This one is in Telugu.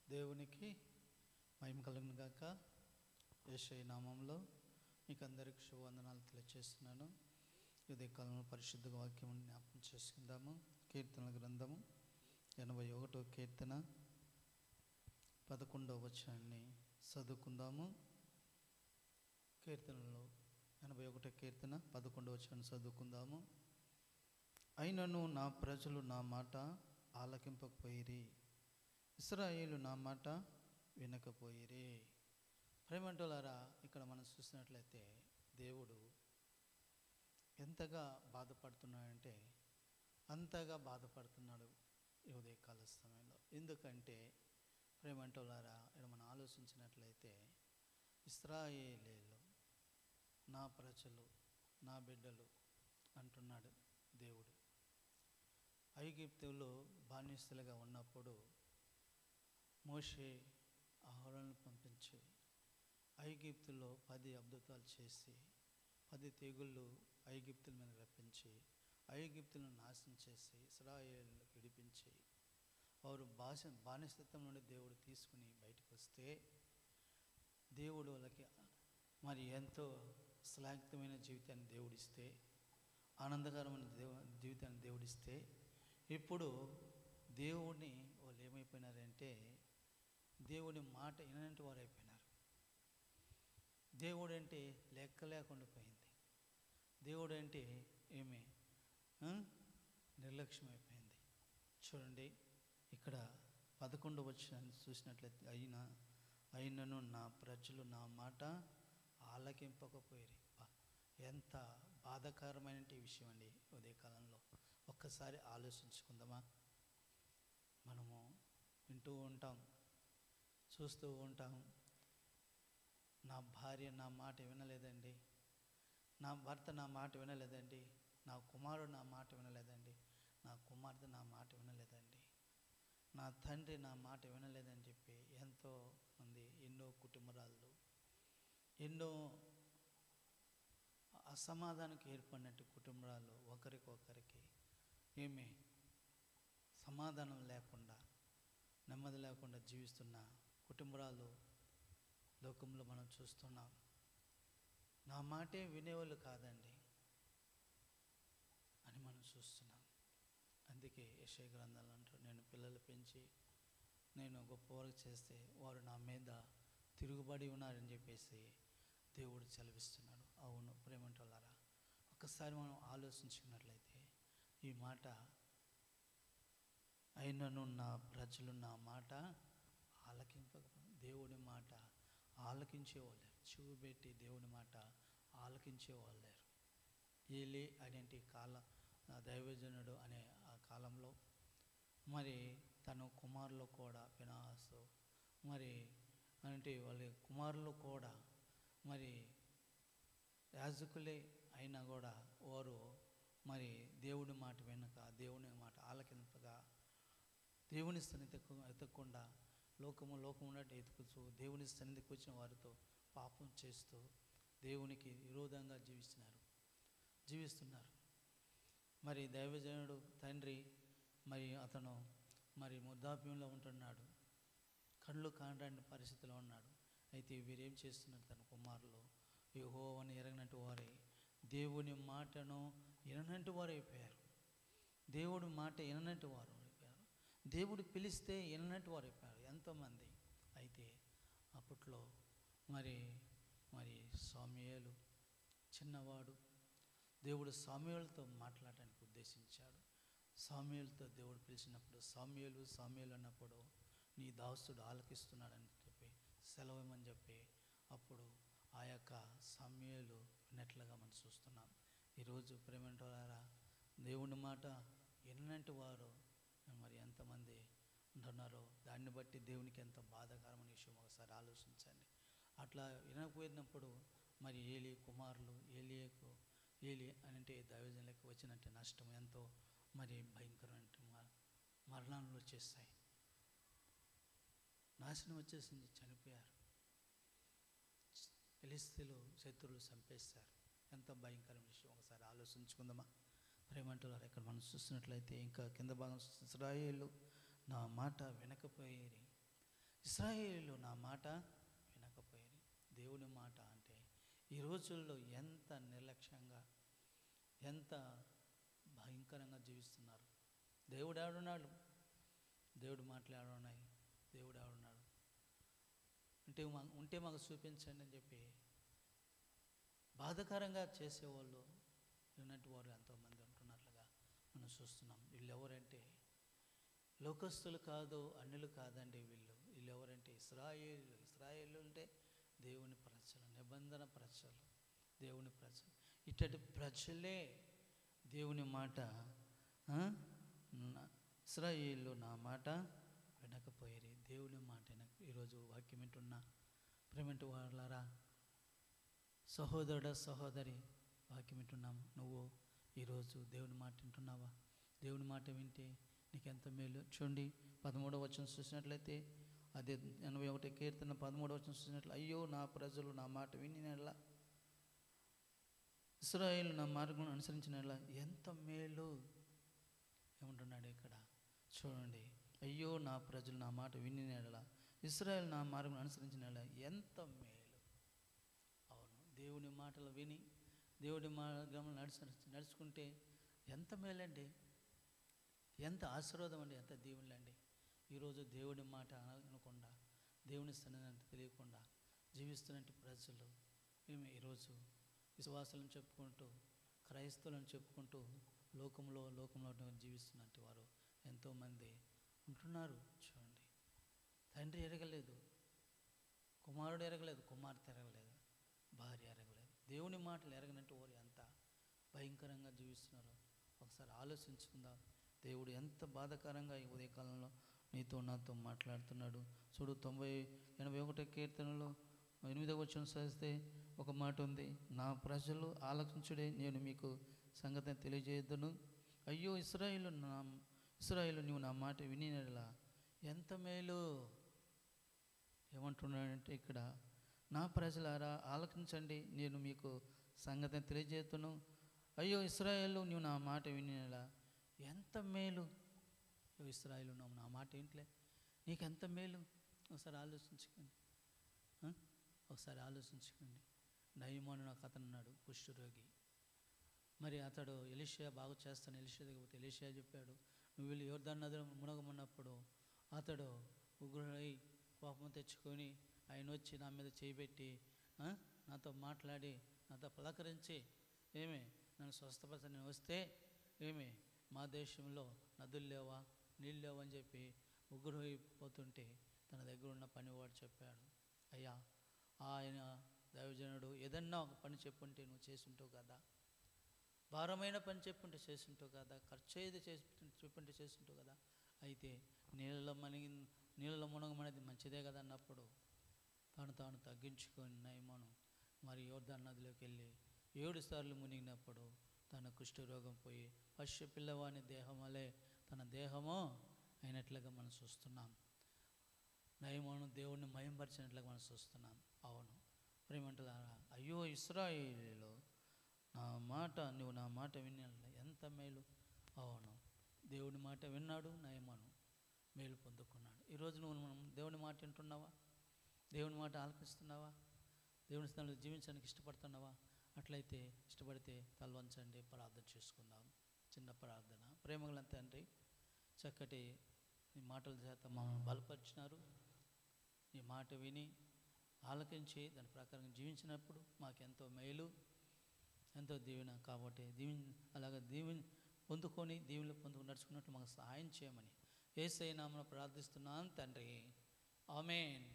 దేవునికి మహిమ కలుగును గాక. యేషయ్య నామంలో మీకు అందరికి శుభవందనాలు తెలియజేస్తున్నాను. ఉదయ కాలంలో పరిశుద్ధ వాక్యం జ్ఞాపకం చేసుకుందాము. కీర్తనల గ్రంథము 81వ కీర్తన 11వ వచనాన్ని చదువుకుందాము. కీర్తనలో 81వ కీర్తన 11వ వచనాన్ని చదువుకుందాము. అయినను నా ప్రజలు నా మాట ఆలకింపకపోయిరి, ఇశ్రాయేలు నా మాట వినకపోయిరి. ప్రేమంటులారా, ఇక్కడ మనం చూసినట్లయితే దేవుడు ఎంతగా బాధపడుతున్నాడంటే అంతగా బాధపడుతున్నాడు ఈ ఉదయకాల సమయంలో. ఎందుకంటే ప్రేమంటులారా, ఇక్కడ మనం ఆలోచించినట్లయితే ఇశ్రాయేలీయులు నా ప్రజలు, నా బిడ్డలు అంటున్నాడు దేవుడు. ఐగుప్తులో బానిసలుగా ఉన్నప్పుడు మోషే అహరోనును పంపించి ఐగుప్తులో 10 అద్భుతాలు చేసి 10 తెగుళ్ళు ఐగుప్తుల మీద రప్పించి ఐగుప్తులను నాశనం చేసి ఇశ్రాయేలును విడిపించి వారు బానిసత్వం నుండి దేవుడు తీసుకుని బయటకు వస్తే దేవుడు వాళ్ళకి మరి ఎంతో శ్లాఘితమైన జీవితాన్ని దేవుడిస్తే, ఆనందకరమైన జీవితాన్ని దేవుడిస్తే, ఇప్పుడు దేవుడిని వాళ్ళు ఏమైపోయినారంటే దేవుడి మాట విననంటి వారు అయిపోయినారు. దేవుడు అంటే లెక్క లేకుండా పోయింది. దేవుడు అంటే ఏమి నిర్లక్ష్యం అయిపోయింది. చూడండి, ఇక్కడ 11వ వచనాన్ని చూసినట్లయితే అయినను నా ప్రజలు నా మాట ఆలకింపకపోయిరి. ఎంత బాధాకరమైన విషయం అండి ఉదయకాలంలో. ఒక్కసారి ఆలోచించుకుందామా? మనము వింటూ ఉంటాం, చూస్తూ ఉంటాం. నా భార్య నా మాట వినలేదండి, నా భర్త నా మాట వినలేదండి, నా కుమారుడు నా మాట వినలేదండి, నా కుమార్తె నా మాట వినలేదండి, నా తండ్రి నా మాట వినలేదని చెప్పి ఎంతో మంది, ఎన్నో కుటుంబాలు ఎన్నో అసమాధానానికి ఏర్పడినట్టు కుటుంబాలు ఒకరికొకరికి ఏమి సమాధానం లేకుండా, నెమ్మది లేకుండా జీవిస్తున్న కుటుంబాలు లోకంలో మనం చూస్తున్నాం. నా మాటే వినేవాళ్ళు కాదండి అని మనం చూస్తున్నాం. అందుకే యెషయా గ్రంథాలు అంటారు, నేను పిల్లలు పెంచి నేను గొప్పవారు చేస్తే వారు నా మీద తిరుగుబడి ఉన్నారని చెప్పేసి దేవుడు సెలవిస్తున్నాడు. అవును ప్రేమంటులారా, ఒక్కసారి మనం ఆలోచించుకున్నట్లయితే ఈ మాట అయినను నా ప్రజలు నా మాట ఆలకింపకపోతే, దేవుడి మాట ఆలకించేవాళ్ళు, చెవి పెట్టి దేవుడి మాట ఆలకించేవాళ్ళు. ఏలీ అనేటి దైవజనుడు అనే ఆ కాలంలో మరి తన కుమారులు కూడా ఫినెహాసు మరి అంటే వాళ్ళ కుమారులు కూడా మరి యాజకులే అయినా కూడా వారు మరి దేవుడి మాట వెనుక, దేవుని మాట ఆలకింపగా, దేవుని సన్నిధి ఎత్తకుండా లోకము ఉన్నట్టు ఎత్తుకుతూ దేవుని సన్నిధికి వచ్చిన వారితో పాపం చేస్తూ దేవునికి విరోధంగా జీవిస్తున్నారు. మరి దైవజనుడు తండ్రి మరి అతను మరి వృద్ధాప్యంలో ఉంటున్నాడు, కళ్ళు కానరాని పరిస్థితిలో ఉన్నాడు. అయితే వీరేం చేస్తున్నారు? తన కుమారులు యెహోవాను ఎరగనట్టు వారే, దేవుని మాటను విననట్టు వారు అయిపోయారు. దేవుడి మాట విననట్టు వారు అయిపోయారు. దేవుడు పిలిస్తే విననట్టు వారు అయిపోయారు ఎంతోమంది. అయితే అప్పట్లో మరి సమూయేలు చిన్నవాడు. దేవుడు సమూయేలుతో మాట్లాడటానికి ఉద్దేశించాడు. సమూయేలుతో దేవుడు పిలిచినప్పుడు సమూయేలు అన్నప్పుడు నీ దాసుడు ఆలకిస్తున్నాడని చెప్పి సెలవేమని చెప్పి అప్పుడు ఆ యొక్క సమూయేలు విన్నట్లుగా మనం చూస్తున్నాం. ఈరోజు ప్రేమంటులారా, దేవుని మాట విననంటి వారు మరి ఎంతమంది ఉంటున్నారో దాన్ని బట్టి దేవునికి ఎంత బాధాకరమైన విషయం ఒకసారి ఆలోచించండి. అట్లా వినకపోయినప్పుడు మరి ఏలీ కుమారులు ఏలీ అంటే దైవజనులకు వచ్చినట్టు నష్టం ఎంతో మరి భయంకరమైన మరణాలు వచ్చేస్తాయి, నాశనం వచ్చేసింది, చనిపోయారు. ఫిలిష్తీయులు శత్రువులు చంపేస్తారు. ఎంత భయంకరమైన విషయం ఒకసారి ఆలోచించుకుందామా? ప్రేమంటున్నారు. ఇక్కడ మనం చూసినట్లయితే ఇంకా కింద భాగం, ఇశ్రాయేలు నా మాట వినకపోయిరి, ఇశ్రాయేలు నా మాట వినకపోయారు. దేవుని మాట అంటే ఈ రోజుల్లో ఎంత నిర్లక్ష్యంగా, ఎంత భయంకరంగా జీవిస్తున్నారు. దేవుడు ఎవడున్నాడు? దేవుడు మాట్లాడున్నాయి. దేవుడు ఎవడున్నాడు ఉంటే మాకు చూపించండి అని చెప్పి బాధాకరంగా చేసేవాళ్ళు ఇలాంటి వారు ఎంతోమంది ఉంటున్నట్లుగా మనం చూస్తున్నాం. వీళ్ళు ఎవరంటే లోకస్తులు కాదు, అన్యులు కాదండి. వీళ్ళు ఎవరంటే ఇశ్రాయేలు అంటే దేవుని ప్రజలు, నిబంధన ప్రజలు, దేవుని ప్రజలు. ఇట్టటి ప్రజలే దేవుని మాట ఇశ్రాయేలు నా మాట వినకపోయేది. దేవుని మాట ఈరోజు వాక్యం వింటున్నా ప్రేమంటి వాళ్ళారా, సహోదరుడ సహోదరి, వాక్యం వింటున్నాము. నువ్వు ఈరోజు దేవుని మాట వింటున్నావా? దేవుని మాట వింటే నీకెంత మేలు. చూడండి 13వ వచనం చూసినట్లయితే, అదే 81 కీర్తన 13వ వచనం చూసినట్లు, అయ్యో నా ప్రజలు నా మాట వినినట్లా, ఇశ్రాయేలు నా మార్గం అనుసరించినట్లా ఎంత మేలు. ఏమంటున్నాడు ఇక్కడ చూడండి, అయ్యో నా ప్రజలు నా మాట వినినట్లా, ఇశ్రాయేలు నా మార్గం అనుసరించినట్లా ఎంత మేలు. అవును, దేవుని మాటలు విని దేవుడి మార్గం నడుచుకుంటే ఎంత మేలండి, ఎంత ఆశీర్వాదం అండి, ఎంత దీవులండి. ఈరోజు దేవుడి మాట అనకుండా, దేవుని సన్నిధానం తెలియకుండా జీవిస్తున్నట్టు ప్రజలు మేము ఈరోజు విశ్వాసాలను చెప్పుకుంటూ, క్రైస్తవులను చెప్పుకుంటూ లోకంలో జీవిస్తున్నట్టు వారు ఎంతోమంది ఉంటున్నారు. చూడండి, తండ్రి ఎరగలేదు, కుమారుడు ఎరగలేదు, కుమార్తె ఎరగలేదు, భార్య ఎరగలేదు. దేవుని మాటలు ఎరగనట్టు వారు ఎంత భయంకరంగా జీవిస్తున్నారో ఒకసారి ఆలోచించుకుందాం. దేవుడు ఎంత బాధాకరంగా ఈ ఉదయకాలంలో నీతో నాతో మాట్లాడుతున్నాడు. చూడు 81 కీర్తనలో 8వ వచనం చదివితే ఒక మాట ఉంది, నా ప్రజలు ఆలకించుడే, నేను మీకు సంగతిని తెలియజేయదును. అయ్యో ఇశ్రాయేలు నీవు నా మాట వినినట్లా ఎంత మేలు. ఏమంటున్నాడంటే ఇక్కడ, నా ప్రజలారా ఆలకించండి, నేను మీకు సంగతిని తెలియజేయదును. అయ్యో ఇశ్రాయేలు నీవు నా మాట వినినట్లా ఎంత మేలు. ఇశ్రాయేలు నా మాట ఏంట్లే, నీకెంత మేలు. ఒకసారి ఆలోచించుకోండి. నయమాను నాకు అతను ఉన్నాడు, కుష్ఠరోగి. మరి అతడు ఎలీషా బాగు చేస్తాను ఎలీషా దగ్గర పోతే ఎలీషా చెప్పాడు, నువ్వు వెళ్ళి యోర్దాను నదిలో మునగమన్నప్పుడు అతడు ఉగ్రుడై కోపం తెచ్చుకొని ఆయన వచ్చి నా మీద చేయబెట్టి నాతో మాట్లాడి నాతో పలకరించి నన్ను స్వస్థపరచ, నేను వస్తే మా దేశంలో నదులు లేవా, నీళ్ళు లేవా అని చెప్పి ఉగ్గురైపోతుంటే తన దగ్గర ఉన్న పనివాడు చెప్పాడు, అయ్యా ఆయన దైవజనుడు ఏదన్నా ఒక పని చెప్పుంటే నువ్వు చేసుంటావు కదా, భారమైన పని చెప్పుంటే చేసుంటావు కదా, ఖర్చు ఏది చెప్పుంటే చేసుంటావు కదా, అయితే నీళ్ళలో మునగమనేది మంచిదే కదా అన్నప్పుడు తాను తగ్గించుకొని నయమాను మరి యోర్దాను నదిలోకి వెళ్ళి 7 సార్లు మునిగినప్పుడు తన కుష్ఠరోగం పోయి పశు పిల్లవాని దేహం వలె తన దేహము అయినట్లుగా మనం చూస్తున్నాం. నయమాను దేవుణ్ణి మయంపరిచినట్లుగా మనం చూస్తున్నాం. అవును ప్రేమంటులారా, అయ్యో ఇశ్రాయేలు నువ్వు నా మాట వినాలి, ఎంత మేలు. అవును, దేవుని మాట విన్నాడు నయమాను, మేలు పొందుకున్నాడు. ఈరోజు మనం దేవుని మాట వింటున్నావా? దేవుని మాట ఆలకిస్తున్నావా? దేవుని స్థానంలో జీవించడానికి ఇష్టపడుతున్నావా? అట్లయితే ఇష్టపడితే తలవంచండి, ప్రార్థన చేసుకుందాం. చిన్న ప్రార్థన. ప్రేమగల తండ్రి, చక్కటి ఈ మాటల చేత మమ్మల్ని బలపరిచినారు. ఈ మాట విని ఆలకించి దాని ప్రకారం జీవించినప్పుడు మాకెంతో మేలు, ఎంతో దీవెన. కాబట్టి అలాగే పొందుకొని నడుచుకున్నట్లు మాకు సహాయం చేయమని యేసయ్య నామమున ప్రార్థిస్తున్నాను తండ్రి. ఆమేన్.